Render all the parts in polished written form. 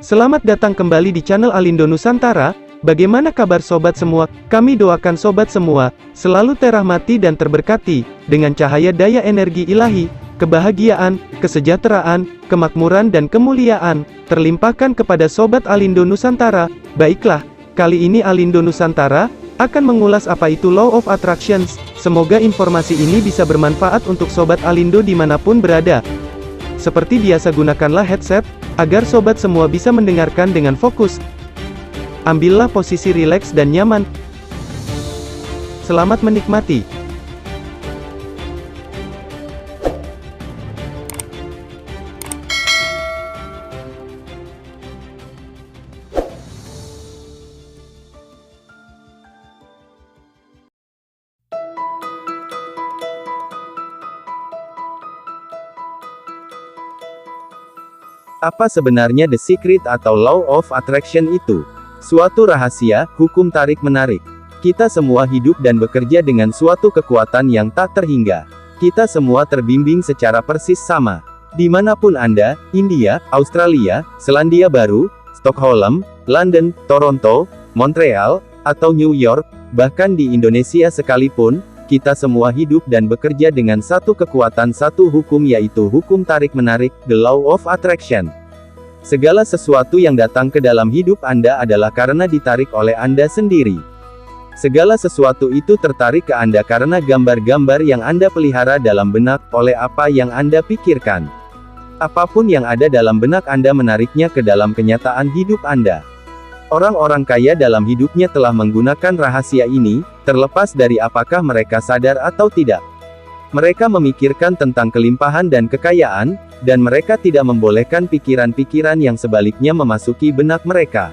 Selamat datang kembali di channel Alindo Nusantara. Bagaimana kabar sobat semua? Kami doakan sobat semua selalu terahmati dan terberkati dengan cahaya daya energi ilahi, kebahagiaan, kesejahteraan, kemakmuran dan kemuliaan terlimpahkan kepada sobat Alindo Nusantara. Baiklah, kali ini Alindo Nusantara akan mengulas apa itu Law of Attractions. Semoga informasi ini bisa bermanfaat untuk sobat Alindo dimanapun berada. Seperti biasa, gunakanlah headset agar sobat semua bisa mendengarkan dengan fokus. Ambillah posisi rileks dan nyaman. Selamat menikmati. Apa sebenarnya The Secret atau Law of Attraction itu? Suatu rahasia, hukum tarik-menarik. Kita semua hidup dan bekerja dengan suatu kekuatan yang tak terhingga. Kita semua terbimbing secara persis sama. Dimanapun Anda, India, Australia, Selandia Baru, Stockholm, London, Toronto, Montreal, atau New York, bahkan di Indonesia sekalipun, kita semua hidup dan bekerja dengan satu kekuatan, satu hukum, yaitu hukum tarik-menarik, the Law of Attraction. Segala sesuatu yang datang ke dalam hidup Anda adalah karena ditarik oleh Anda sendiri. Segala sesuatu itu tertarik ke Anda karena gambar-gambar yang Anda pelihara dalam benak, oleh apa yang Anda pikirkan. Apapun yang ada dalam benak Anda menariknya ke dalam kenyataan hidup Anda. Orang-orang kaya dalam hidupnya telah menggunakan rahasia ini, terlepas dari apakah mereka sadar atau tidak. Mereka memikirkan tentang kelimpahan dan kekayaan, dan mereka tidak membolehkan pikiran-pikiran yang sebaliknya memasuki benak mereka.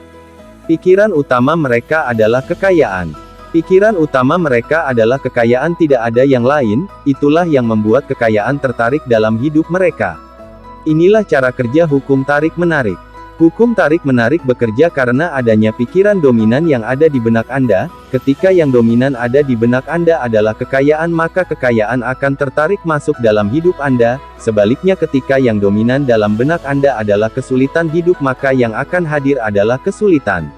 Pikiran utama mereka adalah kekayaan. Pikiran utama mereka adalah kekayaan, tidak ada yang lain, itulah yang membuat kekayaan tertarik dalam hidup mereka. Inilah cara kerja hukum tarik-menarik. Hukum tarik-menarik bekerja karena adanya pikiran dominan yang ada di benak Anda. Ketika yang dominan ada di benak Anda adalah kekayaan, maka kekayaan akan tertarik masuk dalam hidup Anda. Sebaliknya, ketika yang dominan dalam benak Anda adalah kesulitan hidup, maka yang akan hadir adalah kesulitan.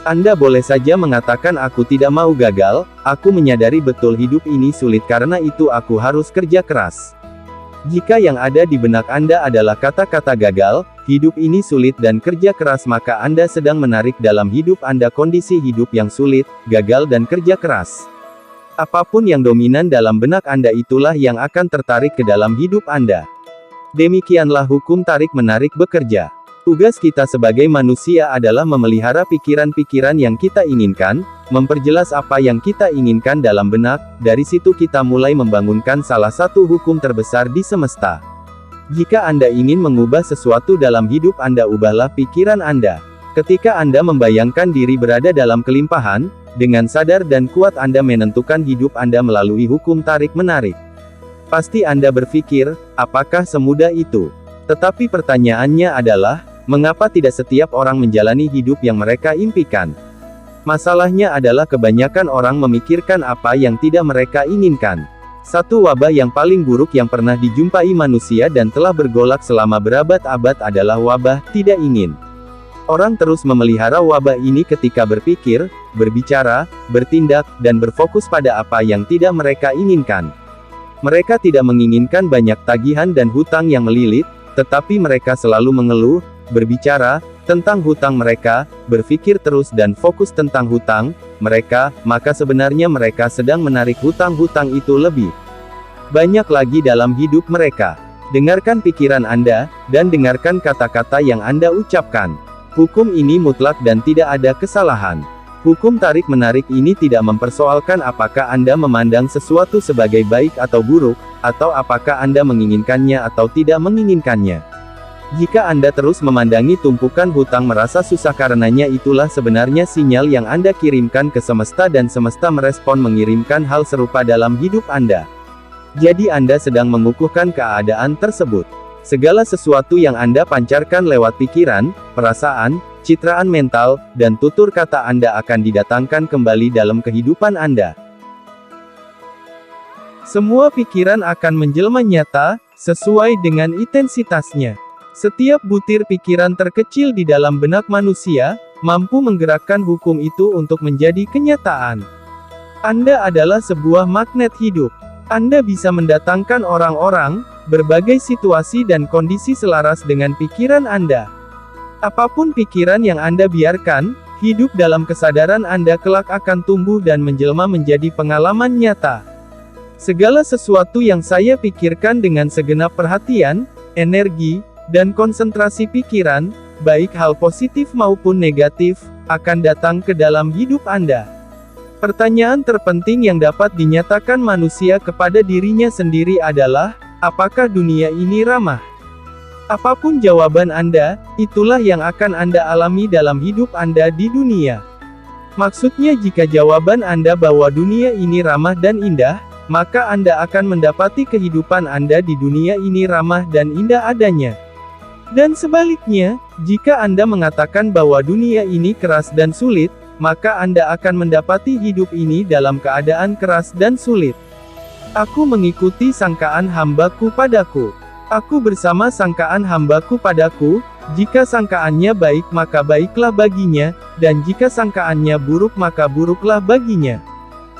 Anda boleh saja mengatakan, "Aku tidak mau gagal, aku menyadari betul hidup ini sulit, karena itu aku harus kerja keras." Jika yang ada di benak Anda adalah kata-kata gagal, hidup ini sulit dan kerja keras, maka Anda sedang menarik dalam hidup Anda kondisi hidup yang sulit, gagal dan kerja keras. Apapun yang dominan dalam benak Anda itulah yang akan tertarik ke dalam hidup Anda. Demikianlah hukum tarik-menarik bekerja. Tugas kita sebagai manusia adalah memelihara pikiran-pikiran yang kita inginkan, memperjelas apa yang kita inginkan dalam benak. Dari situ kita mulai membangunkan salah satu hukum terbesar di semesta. Jika Anda ingin mengubah sesuatu dalam hidup Anda, ubahlah pikiran Anda. Ketika Anda membayangkan diri berada dalam kelimpahan, dengan sadar dan kuat Anda menentukan hidup Anda melalui hukum tarik-menarik. Pasti Anda berpikir, apakah semudah itu? Tetapi pertanyaannya adalah, mengapa tidak setiap orang menjalani hidup yang mereka impikan? Masalahnya adalah kebanyakan orang memikirkan apa yang tidak mereka inginkan. Satu wabah yang paling buruk yang pernah dijumpai manusia dan telah bergolak selama berabad-abad adalah wabah tidak ingin. Orang terus memelihara wabah ini ketika berpikir, berbicara, bertindak, dan berfokus pada apa yang tidak mereka inginkan. Mereka tidak menginginkan banyak tagihan dan hutang yang melilit, tetapi mereka selalu mengeluh, berbicara tentang hutang mereka, berpikir terus dan fokus tentang hutang mereka, maka sebenarnya mereka sedang menarik hutang-hutang itu lebih banyak lagi dalam hidup mereka. Dengarkan pikiran Anda, dan dengarkan kata-kata yang Anda ucapkan. Hukum ini mutlak dan tidak ada kesalahan. Hukum tarik-menarik ini tidak mempersoalkan apakah Anda memandang sesuatu sebagai baik atau buruk, atau apakah Anda menginginkannya atau tidak menginginkannya. Jika Anda terus memandangi tumpukan hutang merasa susah karenanya, itulah sebenarnya sinyal yang Anda kirimkan ke semesta dan semesta merespon mengirimkan hal serupa dalam hidup Anda. Jadi Anda sedang mengukuhkan keadaan tersebut. Segala sesuatu yang Anda pancarkan lewat pikiran, perasaan, citraan mental, dan tutur kata Anda akan didatangkan kembali dalam kehidupan Anda. Semua pikiran akan menjelma nyata, sesuai dengan intensitasnya. Setiap butir pikiran terkecil di dalam benak manusia, mampu menggerakkan hukum itu untuk menjadi kenyataan. Anda adalah sebuah magnet hidup. Anda bisa mendatangkan orang-orang, berbagai situasi dan kondisi selaras dengan pikiran Anda. Apapun pikiran yang Anda biarkan, hidup dalam kesadaran Anda kelak akan tumbuh dan menjelma menjadi pengalaman nyata. Segala sesuatu yang saya pikirkan dengan segenap perhatian, energi, dan konsentrasi pikiran, baik hal positif maupun negatif, akan datang ke dalam hidup Anda. Pertanyaan terpenting yang dapat dinyatakan manusia kepada dirinya sendiri adalah, apakah dunia ini ramah? Apapun jawaban Anda, itulah yang akan Anda alami dalam hidup Anda di dunia. Maksudnya jika jawaban Anda bahwa dunia ini ramah dan indah, maka Anda akan mendapati kehidupan Anda di dunia ini ramah dan indah adanya. Dan sebaliknya, jika Anda mengatakan bahwa dunia ini keras dan sulit, maka Anda akan mendapati hidup ini dalam keadaan keras dan sulit. Aku mengikuti sangkaan hamba-Ku padaku. Aku bersama sangkaan hamba-Ku padaku, jika sangkaannya baik maka baiklah baginya, dan jika sangkaannya buruk maka buruklah baginya.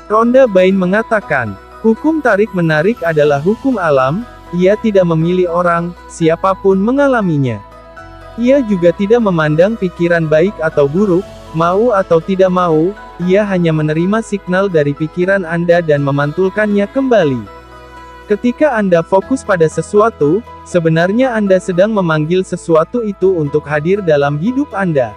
Rhonda Byrne mengatakan, hukum tarik-menarik adalah hukum alam. Ia tidak memilih orang, siapapun mengalaminya. Ia juga tidak memandang pikiran baik atau buruk, mau atau tidak mau, ia hanya menerima signal dari pikiran Anda dan memantulkannya kembali. Ketika Anda fokus pada sesuatu, sebenarnya Anda sedang memanggil sesuatu itu untuk hadir dalam hidup Anda.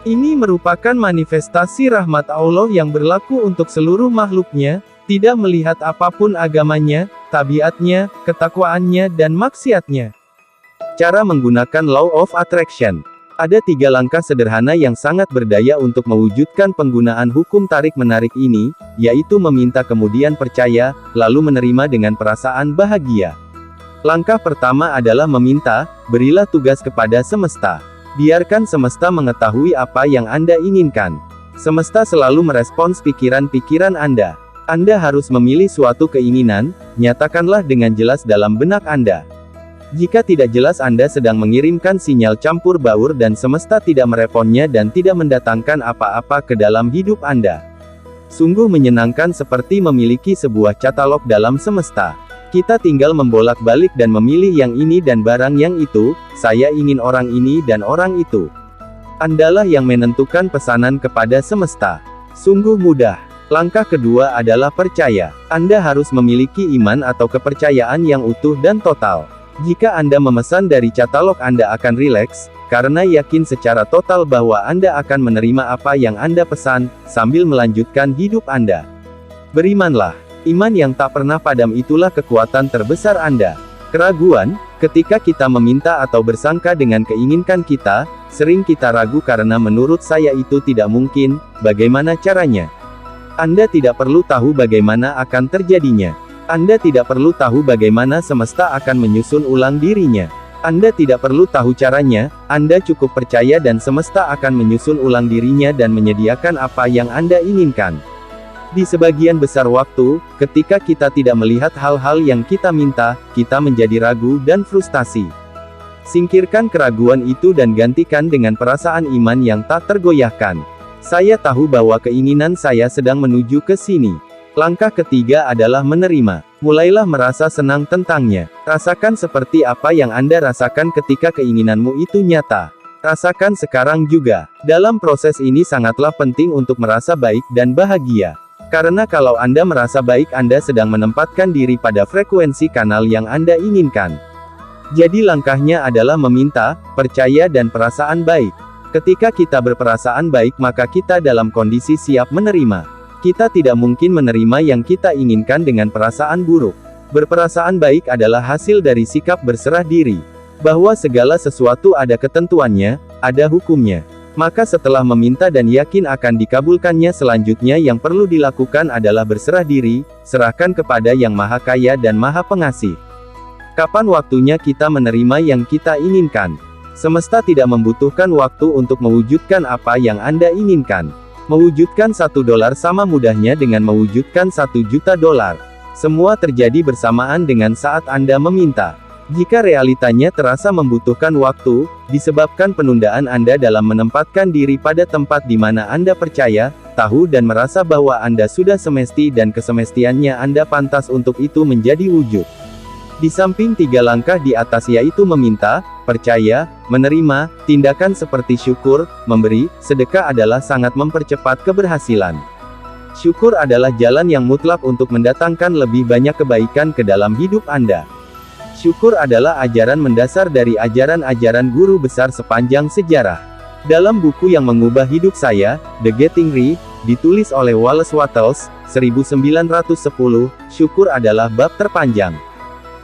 Ini merupakan manifestasi rahmat Allah yang berlaku untuk seluruh makhluknya, tidak melihat apapun agamanya, tabiatnya, ketakwaannya dan maksiatnya. Cara menggunakan Law of Attraction. Ada 3 langkah sederhana yang sangat berdaya untuk mewujudkan penggunaan hukum tarik-menarik ini, yaitu meminta kemudian percaya, lalu menerima dengan perasaan bahagia. Langkah pertama adalah meminta, berilah tugas kepada semesta. Biarkan semesta mengetahui apa yang Anda inginkan. Semesta selalu merespons pikiran-pikiran Anda. Anda harus memilih suatu keinginan, nyatakanlah dengan jelas dalam benak Anda. Jika tidak jelas Anda sedang mengirimkan sinyal campur baur dan semesta tidak meresponnya dan tidak mendatangkan apa-apa ke dalam hidup Anda. Sungguh menyenangkan seperti memiliki sebuah katalog dalam semesta. Kita tinggal membolak-balik dan memilih yang ini dan barang yang itu, saya ingin orang ini dan orang itu. Andalah yang menentukan pesanan kepada semesta. Sungguh mudah. Langkah kedua adalah percaya. Anda harus memiliki iman atau kepercayaan yang utuh dan total. Jika Anda memesan dari katalog Anda akan rileks, karena yakin secara total bahwa Anda akan menerima apa yang Anda pesan, sambil melanjutkan hidup Anda. Berimanlah. Iman yang tak pernah padam itulah kekuatan terbesar Anda. Keraguan, ketika kita meminta atau bersangka dengan keinginan kita, sering kita ragu karena menurut saya itu tidak mungkin, bagaimana caranya? Anda tidak perlu tahu bagaimana akan terjadinya. Anda tidak perlu tahu bagaimana semesta akan menyusun ulang dirinya. Anda tidak perlu tahu caranya, Anda cukup percaya dan semesta akan menyusun ulang dirinya dan menyediakan apa yang Anda inginkan. Di sebagian besar waktu, ketika kita tidak melihat hal-hal yang kita minta, kita menjadi ragu dan frustasi. Singkirkan keraguan itu dan gantikan dengan perasaan iman yang tak tergoyahkan. Saya tahu bahwa keinginan saya sedang menuju ke sini. Langkah ketiga adalah menerima. Mulailah merasa senang tentangnya. Rasakan seperti apa yang Anda rasakan ketika keinginanmu itu nyata. Rasakan sekarang juga. Dalam proses ini sangatlah penting untuk merasa baik dan bahagia. Karena kalau Anda merasa baik Anda sedang menempatkan diri pada frekuensi kanal yang Anda inginkan. Jadi langkahnya adalah meminta, percaya dan perasaan baik. Ketika kita berperasaan baik maka kita dalam kondisi siap menerima. Kita tidak mungkin menerima yang kita inginkan dengan perasaan buruk. Berperasaan baik adalah hasil dari sikap berserah diri. Bahwa segala sesuatu ada ketentuannya, ada hukumnya. Maka setelah meminta dan yakin akan dikabulkannya selanjutnya yang perlu dilakukan adalah berserah diri, serahkan kepada Yang Maha Kaya dan Maha Pengasih. Kapan waktunya kita menerima yang kita inginkan? Semesta tidak membutuhkan waktu untuk mewujudkan apa yang Anda inginkan. Mewujudkan $1 sama mudahnya dengan mewujudkan $1 juta. Semua terjadi bersamaan dengan saat Anda meminta. Jika realitanya terasa membutuhkan waktu, disebabkan penundaan Anda dalam menempatkan diri pada tempat di mana Anda percaya, tahu dan merasa bahwa Anda sudah semesti dan kesemestiannya Anda pantas untuk itu menjadi wujud. Di samping 3 langkah di atas yaitu meminta, percaya, menerima, tindakan seperti syukur, memberi, sedekah adalah sangat mempercepat keberhasilan. Syukur adalah jalan yang mutlak untuk mendatangkan lebih banyak kebaikan ke dalam hidup Anda. Syukur adalah ajaran mendasar dari ajaran-ajaran guru besar sepanjang sejarah. Dalam buku yang mengubah hidup saya, The Getting Rich, ditulis oleh Wallace Wattles, 1910, syukur adalah bab terpanjang.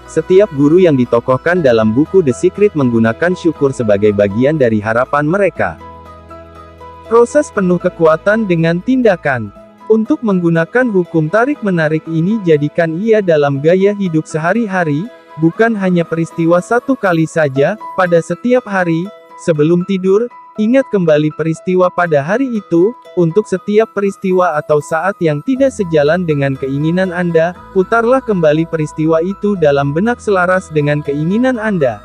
Setiap guru yang ditokohkan dalam buku The Secret menggunakan syukur sebagai bagian dari harapan mereka. Proses penuh kekuatan dengan tindakan. Untuk menggunakan hukum tarik-menarik ini jadikan ia dalam gaya hidup sehari-hari, bukan hanya peristiwa satu kali saja, pada setiap hari, sebelum tidur, ingat kembali peristiwa pada hari itu, untuk setiap peristiwa atau saat yang tidak sejalan dengan keinginan Anda, putarlah kembali peristiwa itu dalam benak selaras dengan keinginan Anda.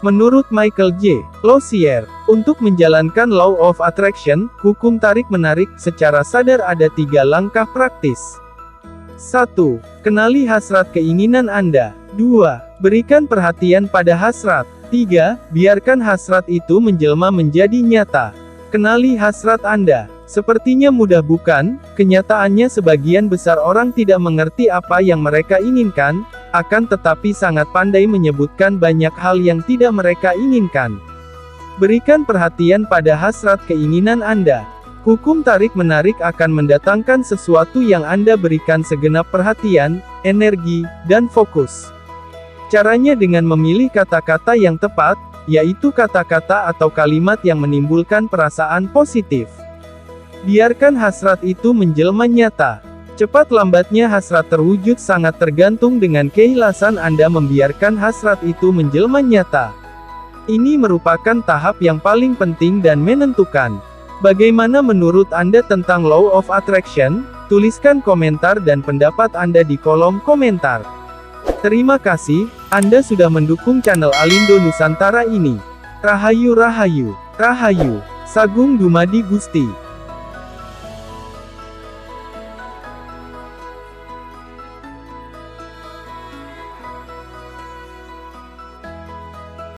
Menurut Michael J. Lozier, untuk menjalankan Law of Attraction, hukum tarik-menarik, secara sadar ada 3 langkah praktis. 1. Kenali hasrat keinginan Anda. 2. Berikan perhatian pada hasrat. 3. Biarkan hasrat itu menjelma menjadi nyata. Kenali hasrat Anda. Sepertinya mudah bukan? Kenyataannya sebagian besar orang tidak mengerti apa yang mereka inginkan, akan tetapi sangat pandai menyebutkan banyak hal yang tidak mereka inginkan. Berikan perhatian pada hasrat keinginan Anda. Hukum tarik-menarik akan mendatangkan sesuatu yang Anda berikan segenap perhatian, energi, dan fokus. Caranya dengan memilih kata-kata yang tepat, yaitu kata-kata atau kalimat yang menimbulkan perasaan positif. Biarkan hasrat itu menjelma nyata. Cepat lambatnya hasrat terwujud sangat tergantung dengan keikhlasan Anda membiarkan hasrat itu menjelma nyata. Ini merupakan tahap yang paling penting dan menentukan. Bagaimana menurut Anda tentang Law of Attraction? Tuliskan komentar dan pendapat Anda di kolom komentar. Terima kasih, Anda sudah mendukung channel Alindo Nusantara ini. Rahayu Rahayu, Rahayu, Sagung Dumadi Gusti.